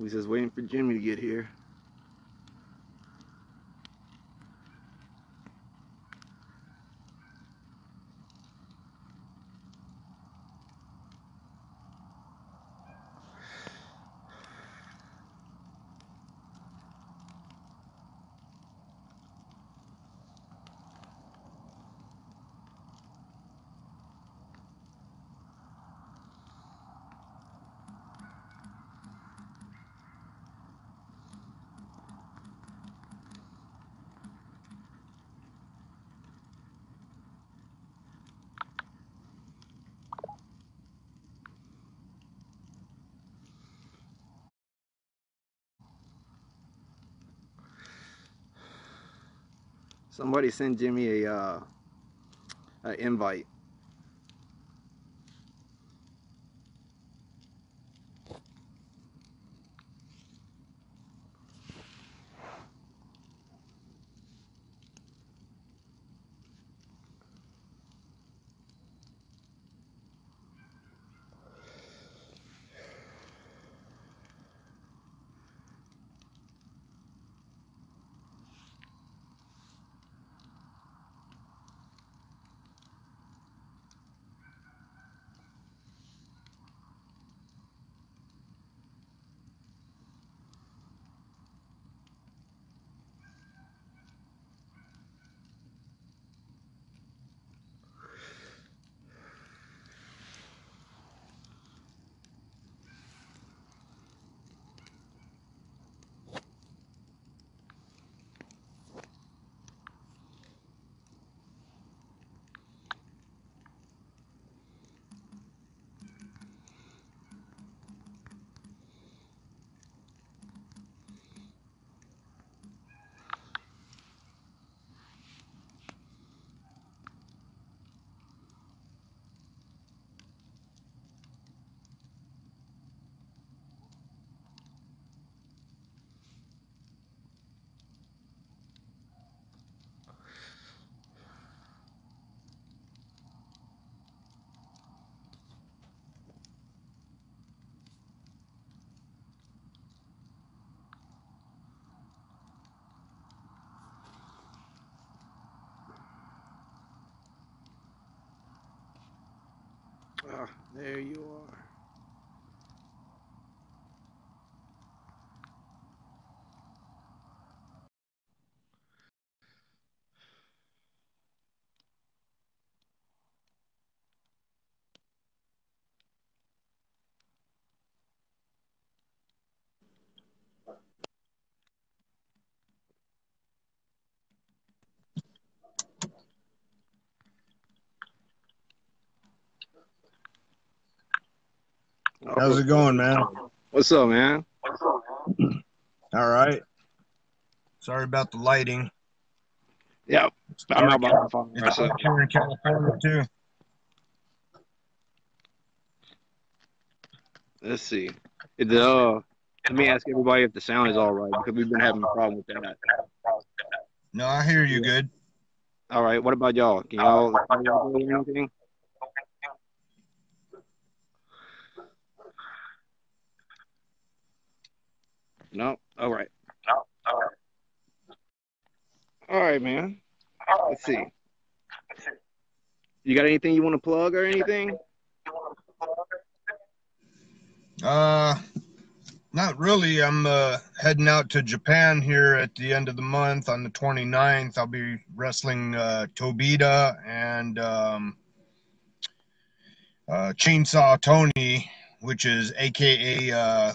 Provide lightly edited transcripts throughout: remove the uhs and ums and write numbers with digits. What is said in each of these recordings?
We just waiting for Jimmy to get here. Somebody send Jimmy an invite. Ah, there you are. How's it going, man? What's up, man? All right. Sorry about the lighting. Yep. I'm out by the phone. It's dark here in California, too. Let's see. Let me ask everybody if the sound is all right, because we've been having a problem with that. No, I hear you good. All right. What about y'all? Can y'all do anything? No? All right. All right, man. Let's see. You got anything you want to plug or anything? Not really. I'm heading out to Japan here at the end of the month on the 29th. I'll be wrestling Tobita and Chainsaw Tony, which is AKA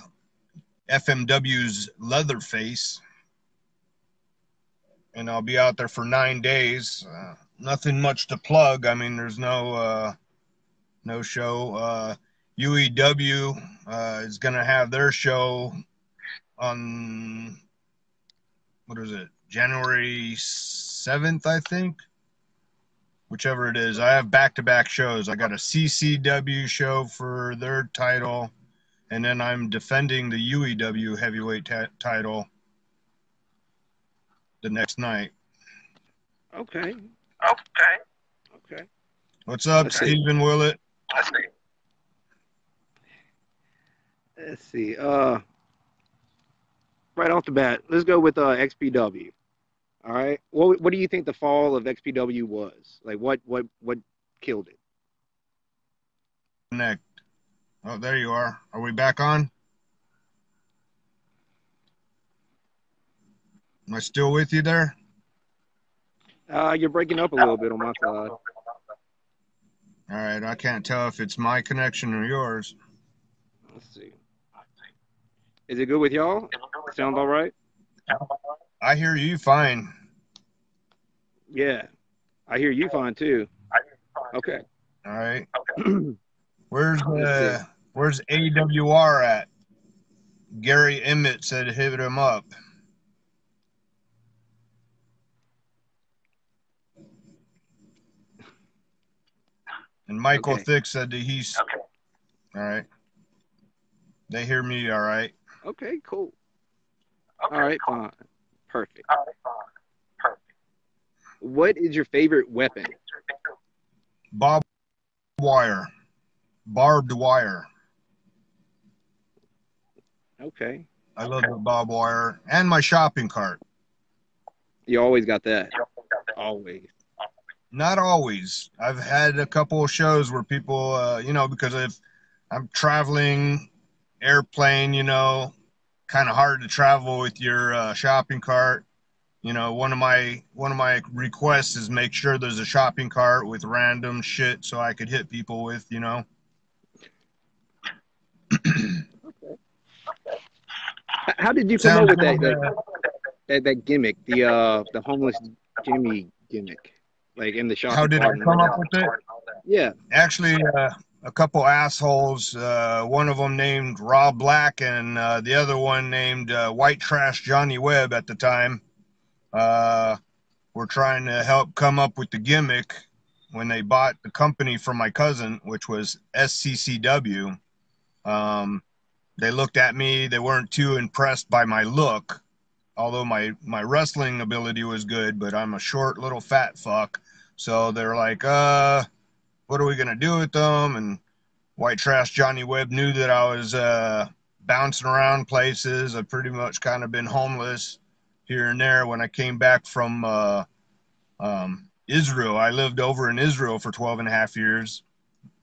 FMW's Leatherface. And I'll be out there for 9 days. Nothing much to plug. I mean, there's no show. UEW is going to have their show on, what is it, January 7th, I think? Whichever it is. I have back-to-back shows. I got a CCW show for their title, and then I'm defending the UEW heavyweight title the next night. Okay. What's up, Stephen Willett? Let's see. right off the bat, let's go with XPW. All right. What do you think the fall of XPW was? Like what killed it? Connect. Oh, there you are. Are we back on? Am I still with you there? You're breaking up a little bit on my side. All right. I can't tell if it's my connection or yours. Let's see. Is it good with y'all? Sound all right? I hear you fine. Yeah. I hear you fine too. Okay. All right. Where's Let's see. where's AWR at? Gary Emmett said hit him up. And Michael Okay. Thick said that he's all right. They hear me all right. Okay, cool. All right, fine. Perfect. What is your favorite weapon? Bob wire. Barbed wire. Okay. I love the barbed wire and my shopping cart. You always got that. Always. Not always. I've had a couple of shows where people, because if I'm traveling airplane, kind of hard to travel with your shopping cart. One of my requests is make sure there's a shopping cart with random shit so I could hit people with. How did you come up Sounds with good. that gimmick, the homeless Jimmy gimmick, like in the How shopping did I cart and come all up that? with it? Yeah. Actually, a couple assholes. One of them named Rob Black, and the other one named White Trash Johnny Webb at the time. Were trying to help come up with the gimmick when they bought the company from my cousin, which was SCCW. They looked at me. They weren't too impressed by my look, although my wrestling ability was good, but I'm a short little fat fuck. So they're like, what are we gonna do with them? And White Trash Johnny Webb knew that I was bouncing around places. I've pretty much kind of been homeless here and there. When I came back from Israel, I lived over in Israel for 12 and a half years,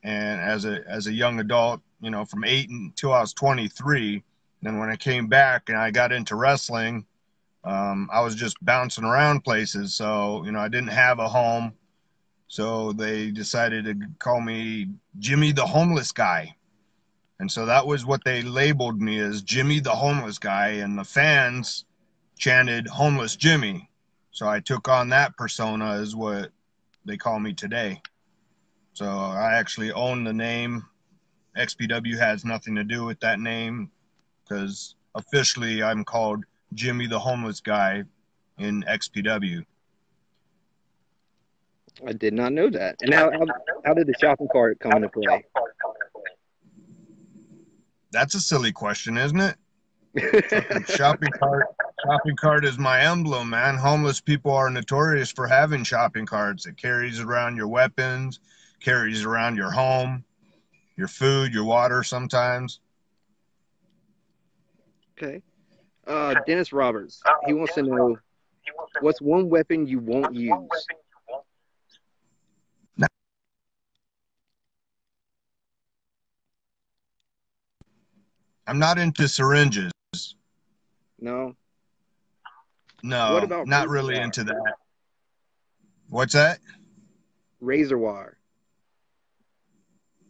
and as a young adult, from 8 until I was 23. Then when I came back and I got into wrestling, I was just bouncing around places. So I didn't have a home. So they decided to call me Jimmy the Homeless Guy. And so that was what they labeled me as, Jimmy the Homeless Guy. And the fans chanted Homeless Jimmy. So I took on that persona as what they call me today. So I actually own the name. XPW has nothing to do with that name because officially I'm called Jimmy the Homeless Guy in XPW. I did not know that. And how did the shopping cart come into play? That's a silly question, isn't it? Shopping cart. Shopping cart is my emblem, man. Homeless people are notorious for having shopping carts. It carries around your weapons, carries around your home, your food, your water sometimes. Okay. Dennis Roberts. He wants to know what's one weapon you won't use. I'm not into syringes. No. What No, about not razor really wire? into that. What's that? Razor wire.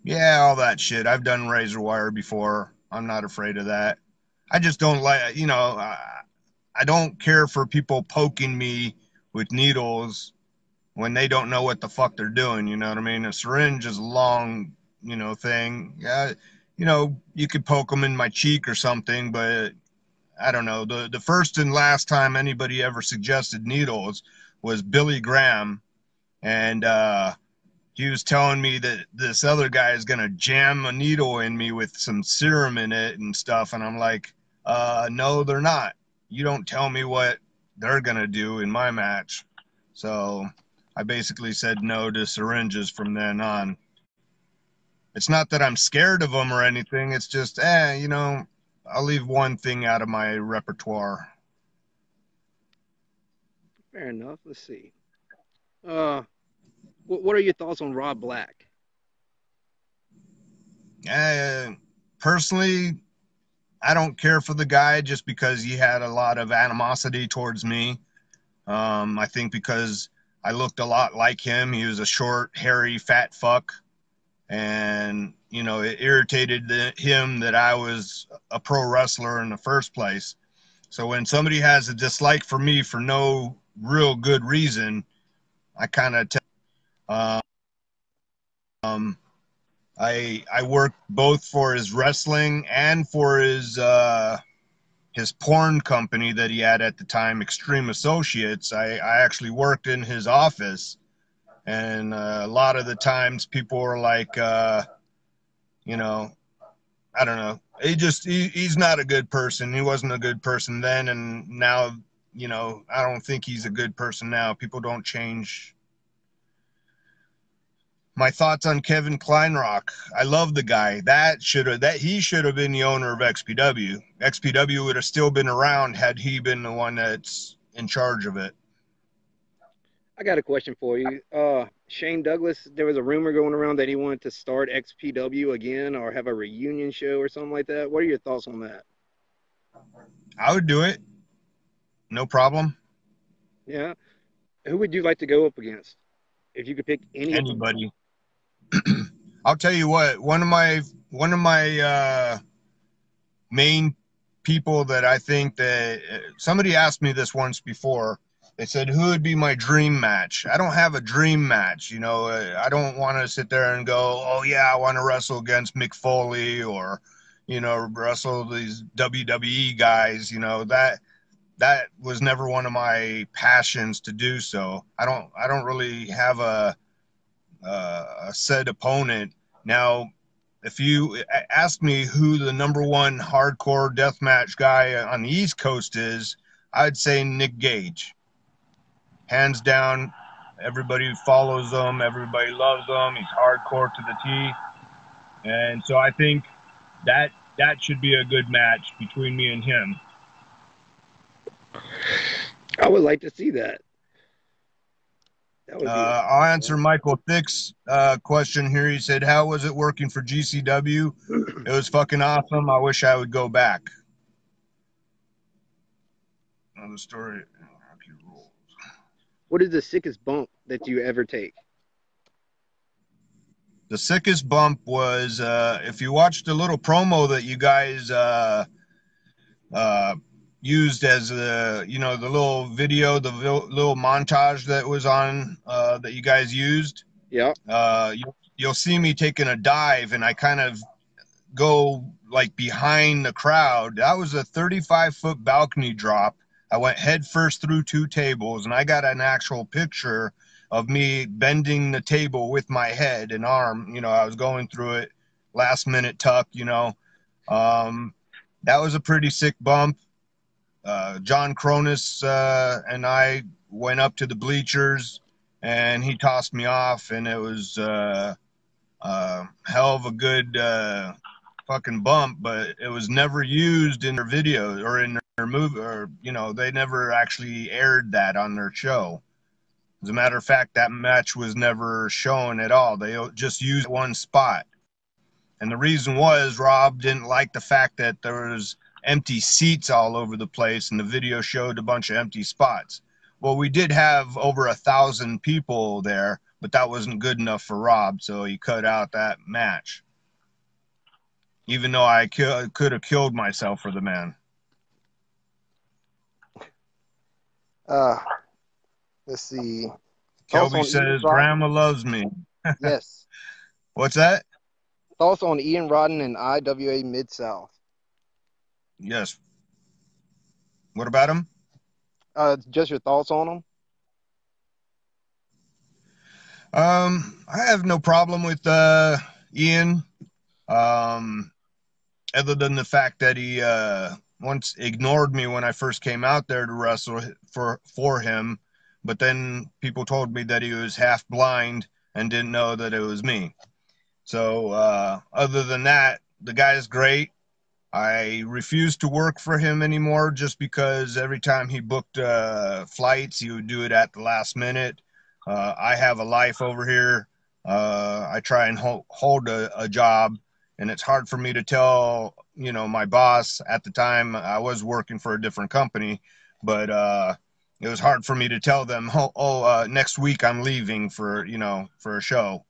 Yeah, all that shit. I've done razor wire before. I'm not afraid of that. I just don't like, I don't care for people poking me with needles when they don't know what the fuck they're doing. You know what I mean? A syringe is a long, thing. Yeah, you could poke them in my cheek or something, but I don't know. The first and last time anybody ever suggested needles was Billy Graham, and he was telling me that this other guy is gonna jam a needle in me with some serum in it and stuff, and I'm like, no, they're not. You don't tell me what they're gonna do in my match. So I basically said no to syringes from then on. It's not that I'm scared of them or anything. It's just, I'll leave one thing out of my repertoire. Fair enough. Let's see. Uh, what are your thoughts on Rob Black? Uh, Personally, I don't care for the guy just because he had a lot of animosity towards me. I think because I looked a lot like him. He was a short, hairy, fat fuck. And, you know, it irritated him that I was a pro wrestler in the first place. So when somebody has a dislike for me for no real good reason, I kind of um, I worked both for his wrestling and for his porn company that he had at the time, Extreme Associates. I actually worked in his office, and a lot of the times people were like, you know, I don't know. He's not a good person. He wasn't a good person then, and now, you know, I don't think he's a good person now. People don't change. My thoughts on Kevin Kleinrock. I love the guy. That he should have been the owner of XPW. XPW would have still been around had he been the one that's in charge of it. I got a question for you. Shane Douglas, there was a rumor going around that he wanted to start XPW again or have a reunion show or something like that. What are your thoughts on that? I would do it. No problem. Yeah. Who would you like to go up against if you could pick any opponent? Anybody. I'll tell you what, one of my main people that I think that somebody asked me this once before. They said, who would be my dream match? I don't have a dream match. You know, I don't want to sit there and go, oh, yeah, I want to wrestle against Mick Foley or, you know, wrestle these WWE guys. You know, that was never one of my passions to do. So I don't really have a set opponent. Now, if you ask me who the number one hardcore deathmatch guy on the East Coast is, I'd say Nick Gage. Hands down, everybody follows him, everybody loves him. He's hardcore to the T. And so I think that should be a good match between me and him. I would like to see that. That would be I'll answer Michael Thick's question here. He said, how was it working for GCW? It was fucking awesome. I wish I would go back. Another story. What is the sickest bump that you ever take? The sickest bump was if you watched the little promo that you guys uh, used as you know, the little video, the little montage that was on that you guys used. Yeah. You'll see me taking a dive, and I kind of go like behind the crowd. That was a 35-foot balcony drop. I went head first through two tables, and I got an actual picture of me bending the table with my head and arm. You know, I was going through it, last minute tuck, you know. That was a pretty sick bump. John Cronus and I went up to the bleachers, and he tossed me off, and it was hell of a good fucking bump, but it was never used in their video or in their movie, or, you know, they never actually aired that on their show. As a matter of fact, that match was never shown at all. They just used one spot. And the reason was Rob didn't like the fact that there was empty seats all over the place, and the video showed a bunch of empty spots. Well, we did have over 1,000 people there, but that wasn't good enough for Rob, so he cut out that match. Even though I could have killed myself for the man. Uh, let's see. Thoughts Kelby on Ian says, Rodden? Grandma loves me. Yes. What's that? Thoughts on Ian Rodden and IWA Mid South? Yes. What about him? Just your thoughts on them? I have no problem with Ian. Um, Other than the fact that he once ignored me when I first came out there to wrestle for him, but then people told me that he was half blind and didn't know that it was me. So other than that, the guy's great. I refused to work for him anymore just because every time he booked flights, he would do it at the last minute. I have a life over here. I try and hold a job, and it's hard for me to tell, my boss at the time. I was working for a different company, but it was hard for me to tell them, next week I'm leaving for a show.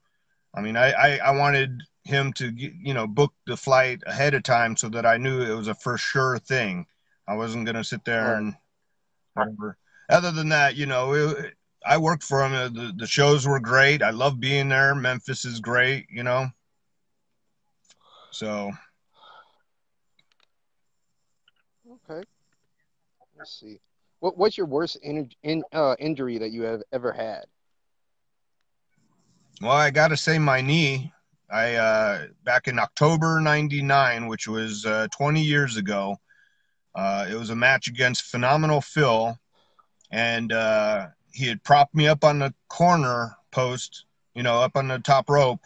I mean, I wanted him to, book the flight ahead of time so that I knew it was a for sure thing. I wasn't going to sit there Right. and whatever. Other than that, I worked for him. The shows were great. I love being there. Memphis is great. So, Okay. Let's see. What's your worst injury that you have ever had? well, I got to say my knee. I back in October '99, which was 20 years ago. It was a match against Phenomenal Phil, and he had propped me up on the corner post, up on the top rope,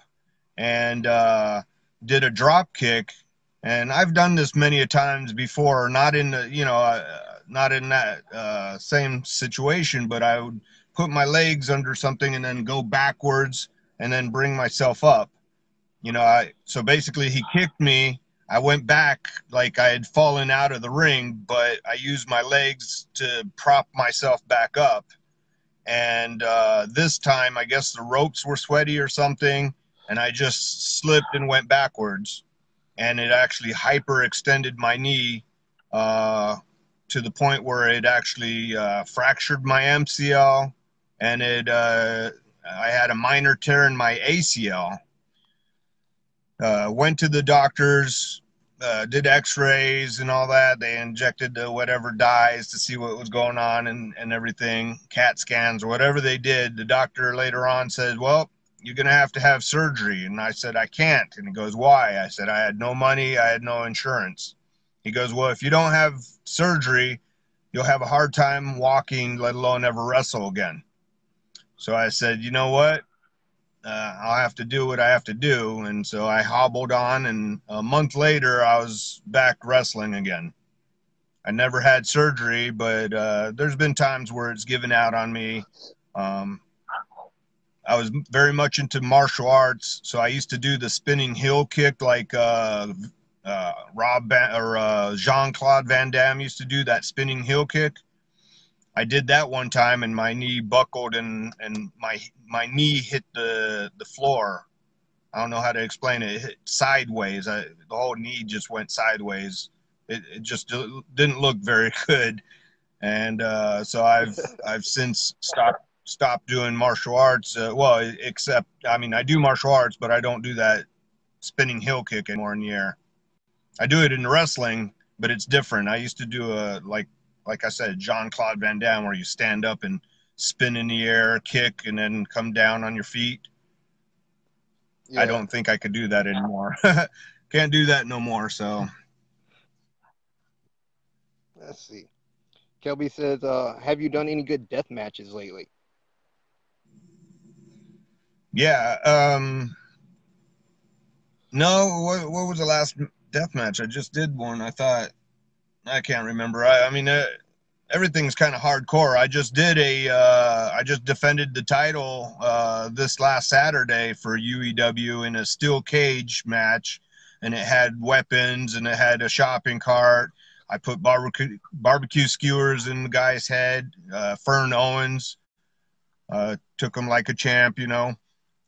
and did a drop kick. And I've done this many a times before, not in the, not in that same situation, but I would put my legs under something and then go backwards and then bring myself up. So basically he kicked me. I went back like I had fallen out of the ring, but I used my legs to prop myself back up. And this time, I guess the ropes were sweaty or something, and I just slipped and went backwards. And it actually hyperextended my knee uh, to the point where it actually fractured my MCL, and I had a minor tear in my ACL. Went to the doctors, did x-rays and all that. They injected the whatever dyes to see what was going on and everything, CAT scans or whatever they did. The doctor later on said, well, you're going to have surgery. And I said, I can't. And he goes, why? I said, I had no money. I had no insurance. He goes, well, if you don't have surgery, you'll have a hard time walking, let alone ever wrestle again. So I said, you know what? I'll have to do what I have to do. And so I hobbled on, and a month later, I was back wrestling again. I never had surgery, but there's been times where it's given out on me. Um, I was very much into martial arts, so I used to do the spinning heel kick like Jean-Claude Van Damme used to do that spinning heel kick. I did that one time, and my knee buckled, and my knee hit the floor. I don't know how to explain it. It hit sideways. The whole knee just went sideways. It just didn't look very good, and so I've since stopped doing martial arts. Well, except I mean I do martial arts, but I don't do that spinning heel kick anymore in the air. I do it in wrestling, but it's different. I used to do like I said, Jean-Claude Van Damme, where you stand up and spin in the air, kick, and then come down on your feet. I Yeah. don't think I could do that anymore. Can't do that no more. So Let's see. Kelby says, have you done any good death matches lately? yeah. No, what was the last death match? I just did one. I can't remember. I mean, everything's kind of hardcore. I just defended the title this last Saturday for UEW in a steel cage match, and it had weapons and it had a shopping cart. I put barbecue skewers in the guy's head. Fern Owens took him like a champ.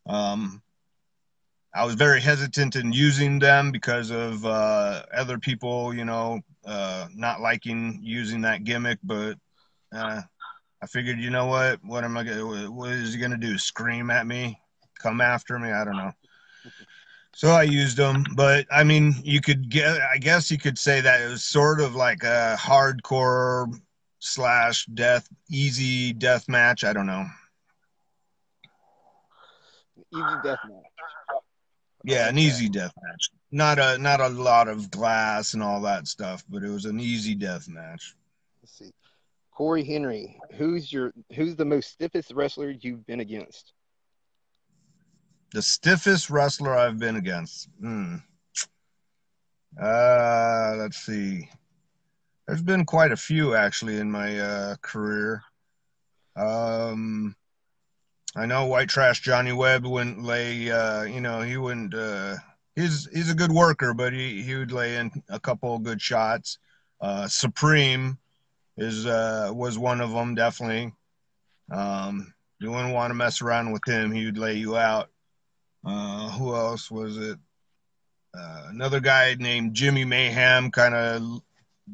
Um, I was very hesitant in using them because of other people, not liking using that gimmick. But I figured, you know what? What is he gonna do? Scream at me? Come after me? I don't know. So I used them, but I mean, I guess you could say that it was sort of like a hardcore slash easy death match. I don't know. Easy death match. Yeah, an Okay. easy death match. Not a lot of glass and all that stuff, but it was an easy death match. Let's see. Corey Henry, who's the most stiffest wrestler you've been against? The stiffest wrestler I've been against. Let's see. There's been quite a few actually in my career. Um, I know White Trash Johnny Webb wouldn't lay. He wouldn't. He's a good worker, but he would lay in a couple of good shots. Supreme is was one of them definitely. You wouldn't want to mess around with him. He would lay you out. Who else was it? Another guy named Jimmy Mayhem kind of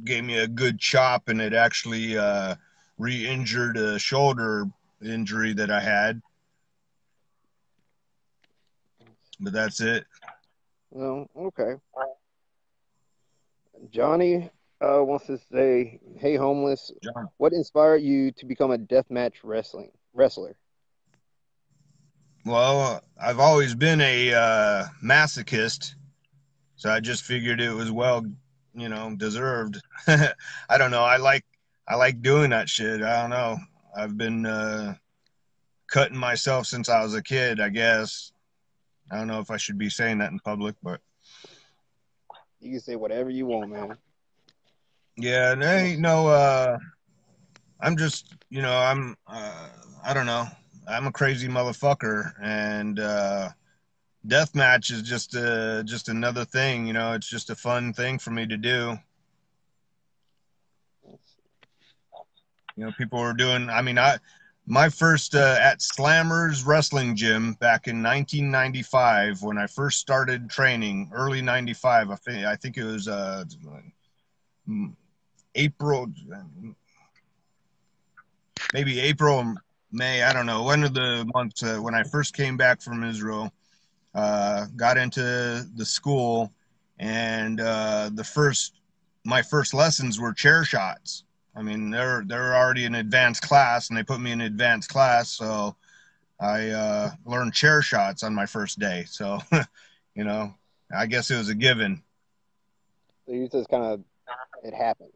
gave me a good chop, and it actually re-injured a shoulder injury that I had. But that's it. No, okay. Johnny wants to say, "Hey, homeless, John. what inspired you to become a deathmatch wrestler?" Well, I've always been a masochist, so I just figured it was deserved. I don't know. I like doing that shit. I don't know. I've been cutting myself since I was a kid, I guess. I don't know if I should be saying that in public, but You can say whatever you want, man. yeah, and there ain't no I'm just, I don't know. I'm a crazy motherfucker, and deathmatch is just another thing, it's just a fun thing for me to do. People were doing, I mean, my first at Slammers Wrestling Gym back in 1995 when I first started training, early 95. I think it was April, maybe April, May. I don't know. One of the months when I first came back from Israel, got into the school, and my first lessons were chair shots. I mean, they're already in advanced class, and they put me in advanced class, so I learned chair shots on my first day. So, you know, I guess it was a given. So you just kind of it happened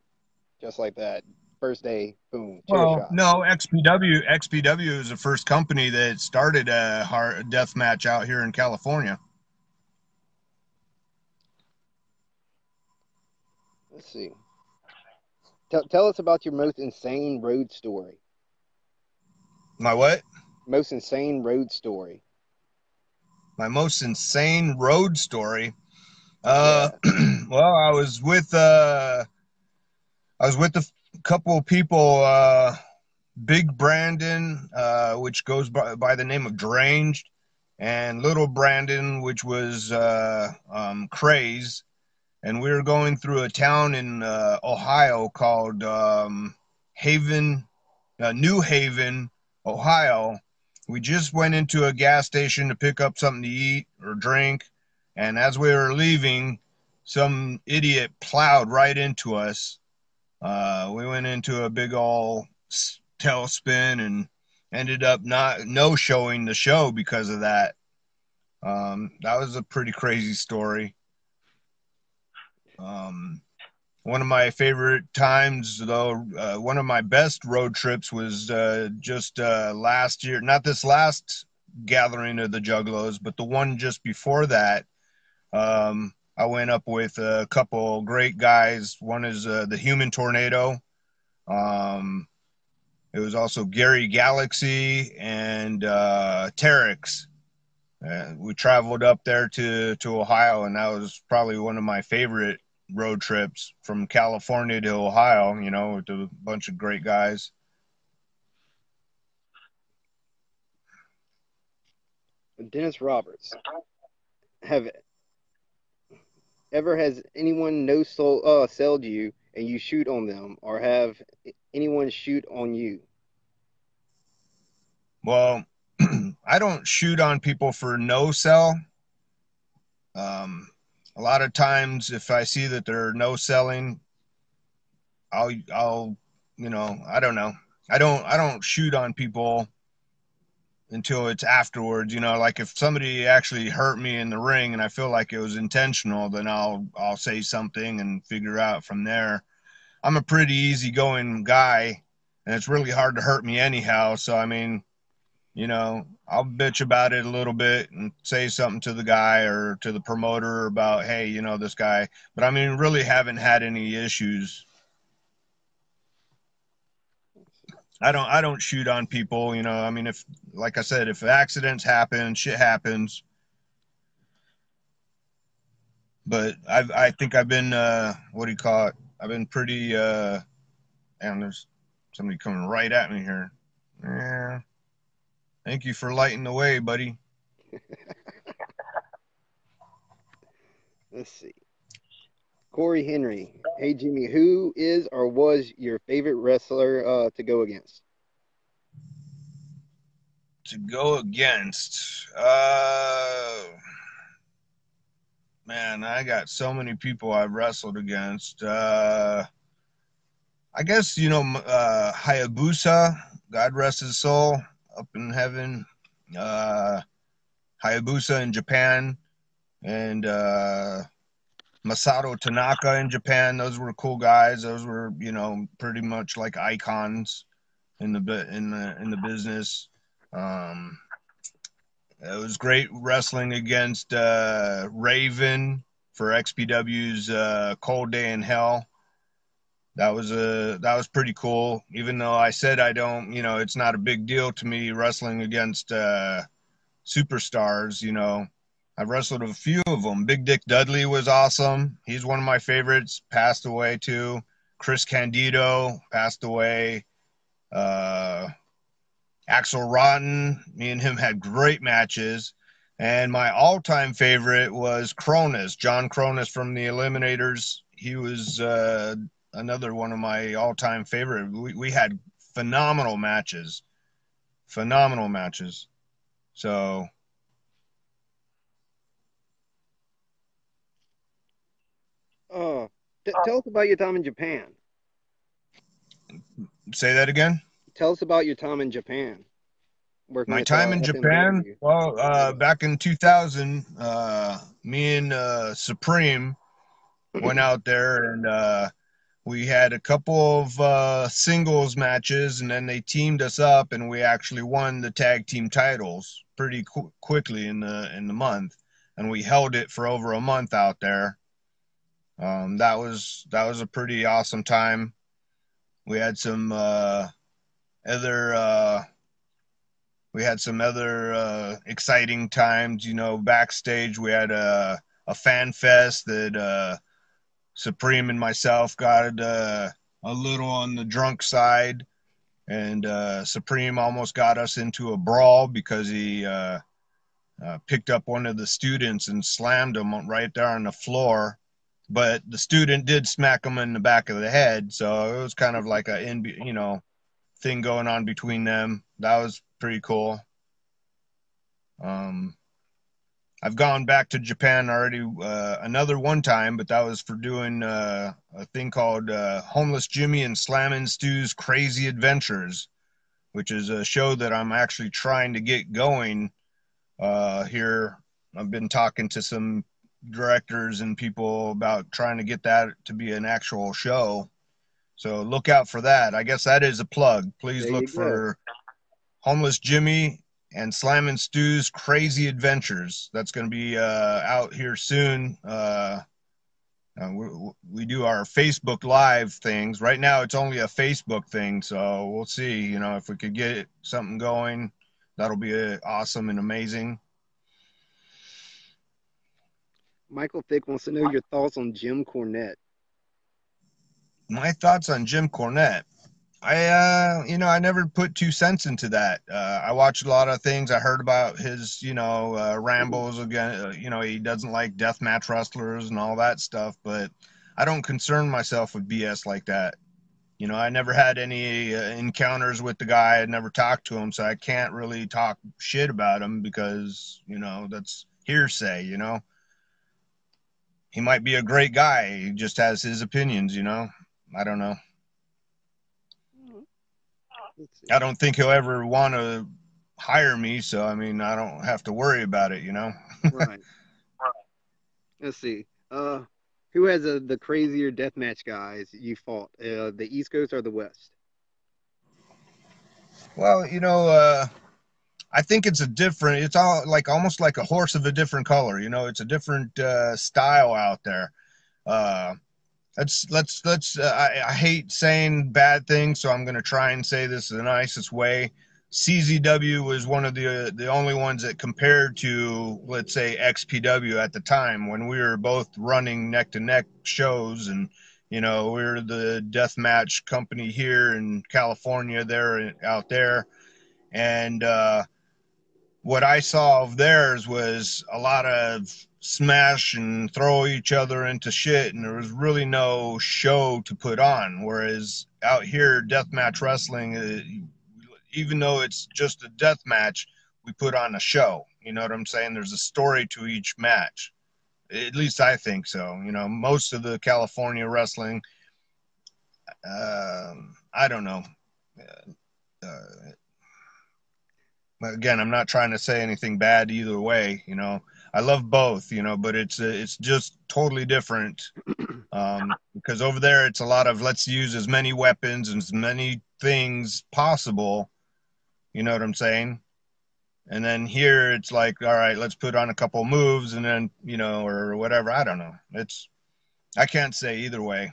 just like that. First day, boom, chair Well, shots. no, XPW is the first company that started a hard death match out here in California. Let's see. Tell us about your most insane road story. My what? Most insane road story. My most insane road story. Uh, Yeah. well, I was with a couple of people, Big Brandon, which goes by the name of Deranged, and Little Brandon, which was Craze, and we were going through a town in Ohio called Haven, New Haven, Ohio. We just went into a gas station to pick up something to eat or drink, and as we were leaving, some idiot plowed right into us. We went into a big old tailspin and ended up not no showing the show because of that. That was a pretty crazy story. Um, One of my favorite times, though, one of my best road trips was just last year. Not this last gathering of the Juggalos, but the one just before that. I went up with a couple great guys. One is the Human Tornado. Um, it was also Gary Galaxy and Terex. We traveled up there to Ohio, and that was probably one of my favorite road trips from California to Ohio. With a bunch of great guys. Dennis Roberts. Have ever has anyone no soul sold you and you shoot on them, or have anyone shoot on you? Well, I don't shoot on people for no sell. Um, a lot of times, if I see that they're no selling, I'll I don't know. I don't shoot on people until it's afterwards. Like if somebody actually hurt me in the ring and I feel like it was intentional, then I'll say something and figure out from there. I'm a pretty easygoing guy, and it's really hard to hurt me anyhow. So I mean, I'll bitch about it a little bit and say something to the guy or to the promoter about, hey, this guy. But I mean, really haven't had any issues. I don't shoot on people. I mean, if, like I said, if accidents happen, shit happens. But I think I've been what do you call it? I've been pretty and there's somebody coming right at me here. Yeah. Thank you for lighting the way, buddy. Let's see. Corey Henry. Hey Jimmy, who is or was your favorite wrestler to go against? To go against man, I got so many people I've wrestled against. I guess Hayabusa, God rest his soul, up in heaven. Uh, Hayabusa in Japan, and Masato Tanaka in Japan. Those were cool guys. Those were pretty much like icons in the business. Um, it was great wrestling against Raven for XPW's Cold Day in Hell. That was pretty cool. Even though I said I don't, it's not a big deal to me wrestling against superstars. I've wrestled a few of them. Big Dick Dudley was awesome. He's one of my favorites. Passed away too. Chris Candido passed away. Uh, Axel Rotten, me and him had great matches. And my all-time favorite was Cronus, John Cronus from the Eliminators. He was another one of my all-time favorite. We had phenomenal matches, phenomenal matches. So Uh, Tell us about your time in Japan. say that again. Tell us about your time in Japan working My with time in Japan, FMW. well, back in 2000, me and Supreme went out there and we had a couple of singles matches, and then they teamed us up, and we actually won the tag team titles pretty quickly in the month, and we held it for over a month out there. That was a pretty awesome time. We had some other exciting times. Backstage we had a fan fest that Supreme and myself got a little on the drunk side, and Supreme almost got us into a brawl because he picked up one of the students and slammed him right there on the floor. But the student did smack him in the back of the head, so it was kind of like thing going on between them. That was pretty cool. Um, I've gone back to Japan already another one time, but that was for doing a thing called Homeless Jimmy and Slammin' Stew's Crazy Adventures, which is a show that I'm actually trying to get going here. I've been talking to some directors and people about trying to get that to be an actual show. So look out for that. I guess that is a plug. Please There you look go. for Homeless Jimmy and Slammin' Stew's Crazy Adventures. That's going to be out here soon. We do our Facebook Live things. Right now, it's only a Facebook thing, so we'll see. If we could get something going, that'll be awesome and amazing. Michael Thick wants to know your thoughts on Jim Cornette. My thoughts on Jim Cornette. I never put 2 cents into that. I watched a lot of things. I heard about his, rambles again. He doesn't like deathmatch wrestlers and all that stuff, but I don't concern myself with BS like that. I never had any encounters with the guy. I never talked to him, so I can't really talk shit about him because, that's hearsay, He might be a great guy. He just has his opinions, I don't know. Let's see. I don't think he'll ever want to hire me, so I mean, I don't have to worry about it. Right. Let's see. Who has the crazier deathmatch guys you fought? The East Coast or the West? Well, I think it's a different. It's all like almost like a horse of a different color. You know, it's a different style out there. Uh, I hate saying bad things, so I'm going to try and say this the nicest way. CZW was one of the only ones that compared to, let's say, XPW at the time when we were both running neck to neck shows, and you know we are the deathmatch company here in California, there out there, and what I saw of theirs was a lot of smash and throw each other into shit, and there was really no show to put on. Whereas out here, deathmatch wrestling, even though it's just a death match, we put on a show. You know what I'm saying? There's a story to each match. At least I think so. You know, most of the California wrestling, I don't know. Uh, Again, I'm not trying to say anything bad either way. You know, I love both. You know, but it's just totally different because over there it's a lot of let's use as many weapons and as many things possible. You know what I'm saying? And then here it's like, all right, let's put on a couple moves and then you know or whatever. I don't know. It's I can't say either way.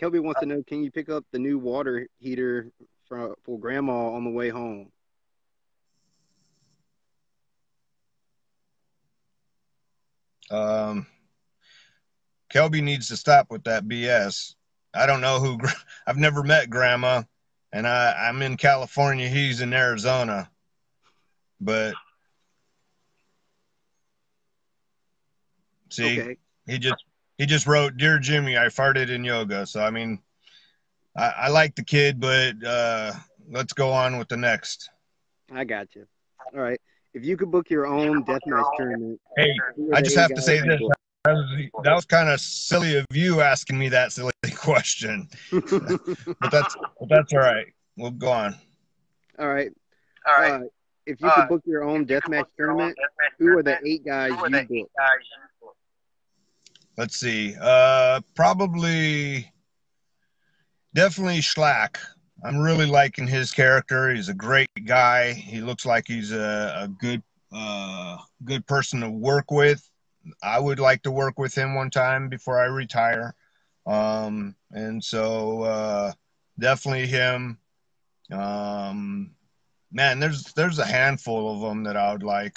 Kelby wants to know, can you pick up the new water heater for Grandma on the way home? Um, Kelby needs to stop with that BS. I don't know who. I've never met Grandma, and I'm in California. He's in Arizona, but see, Okay, he just he just wrote, "Dear Jimmy, I farted in yoga." So I mean, I like the kid, but let's go on with the next. I got you. All right. If you could book your own deathmatch tournament, Hey, who are I the just eight have to guys say you this. book? That was kind of silly of you asking me that silly question, but that's all right. We'll go on. All right. Uh, if you could book your own deathmatch tournament, who are the eight guys you book? Let's see. Probably, definitely Schlack. I'm really liking his character. He's a great guy. He looks like he's a good person to work with. I would like to work with him one time before I retire. And so definitely him. Um, Man, there's a handful of them that I would like.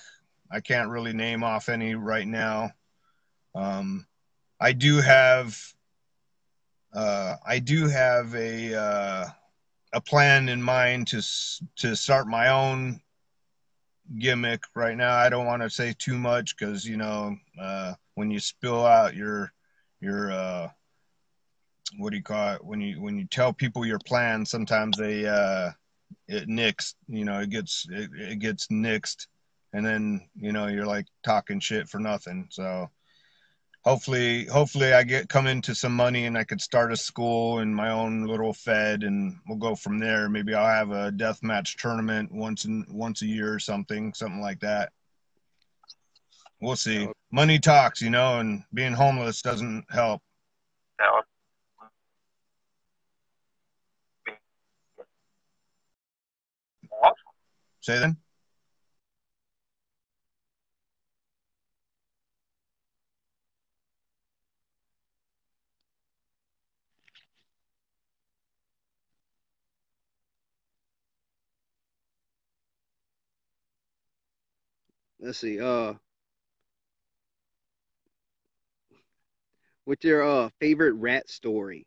I can't really name off any right now. Um, I do have a plan in mind to start my own gimmick. Right now, I don't want to say too much because you know when you spill out your what do you call it when you tell people your plan, sometimes they it nicks. You know, it gets nixed, and then you know you're like talking shit for nothing. So hopefully I get come into some money and I could start a school and my own little fed and we'll go from there. Maybe I'll have a death match tournament once a year or something like that. We'll see. Oh, Money talks, you know, and being homeless doesn't help. Say then. let's see. What's your favorite rat story?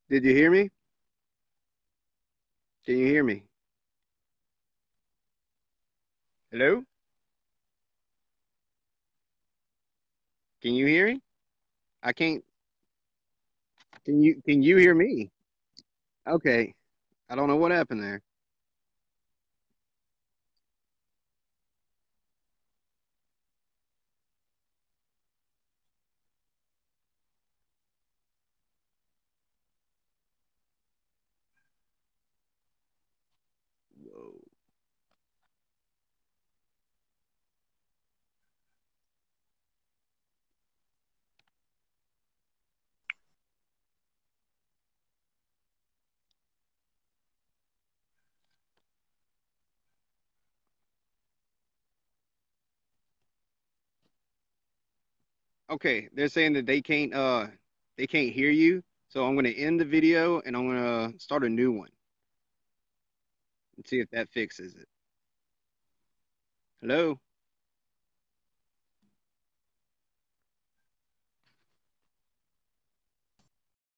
Did you hear me? Can you hear me? Hello? Can you hear me? I can't. Can you hear me? Okay. I don't know what happened there. Whoa. Okay, they're saying that they can't hear you. So I'm gonna end the video and I'm gonna start a new one and see if that fixes it. Hello?